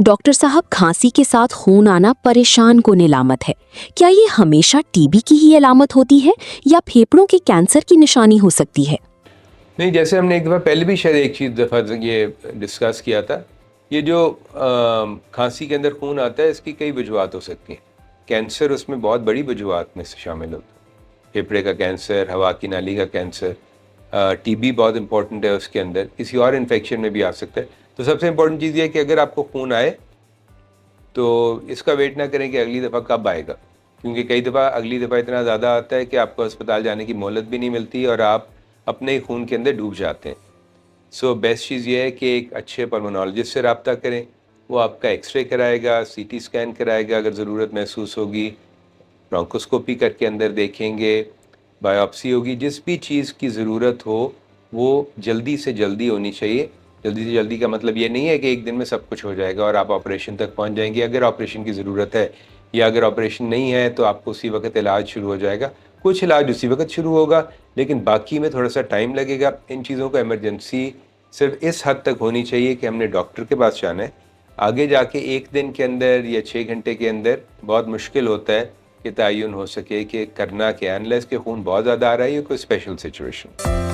Doctor साहब, खांसी के साथ खून आना परेशान कुन अलामत है। क्या ये हमेशा टीबी की ही अलामत होती है या फेफड़ों के कैंसर की निशानी हो सकती है? नहीं, जैसे हमने एक दफ़ा पहले भी शायद एक चीज़ दफ़ा ये डिस्कस किया था। ये जो खांसी के अंदर खून आता है, इसकी कई वजूहत हो सकती हैं। कैंसर उसमें बहुत बड़ी वजूहत में से शामिल होता है। फेफड़े का कैंसर, हवा की नाली का कैंसर, टीबी बहुत इंपॉर्टेंट है उसके अंदर, किसी और इन्फेक्शन में भी आ सकता है। तो सबसे इम्पोर्टेंट चीज़ ये है कि अगर आपको खून आए तो इसका वेट ना करें कि अगली दफ़ा कब आएगा, क्योंकि कई दफ़ा अगली दफ़ा इतना ज़्यादा आता है कि आपको अस्पताल जाने की मोहलत भी नहीं मिलती और आप अपने ही खून के अंदर डूब जाते हैं। सो बेस्ट चीज़ ये है कि एक अच्छे पल्मोनोलॉजिस्ट से रब्ता करें। वो आपका एक्सरे कराएगा, सीटी स्कैन कराएगा, अगर ज़रूरत महसूस होगी ब्रोंकोस्कोपी करके अंदर देखेंगे, बायोप्सी होगी। जिस भी चीज़ की ज़रूरत हो वो जल्दी से जल्दी होनी चाहिए। जल्दी से जल्दी का मतलब ये नहीं है कि एक दिन में सब कुछ हो जाएगा और आप ऑपरेशन तक पहुंच जाएंगे। अगर ऑपरेशन की ज़रूरत है या अगर ऑपरेशन नहीं है तो आपको उसी वक्त इलाज शुरू हो जाएगा। कुछ इलाज उसी वक्त शुरू होगा, लेकिन बाकी में थोड़ा सा टाइम लगेगा। इन चीज़ों को इमरजेंसी सिर्फ इस हद तक होनी चाहिए कि हमने डॉक्टर के पास जाना है। आगे जाके एक दिन के अंदर या 6 घंटे के अंदर बहुत मुश्किल होता है कि तयन हो सके कि करना क्या है, अनलेस के खून बहुत ज़्यादा आ रहा है या कोई स्पेशल सिचुएशन।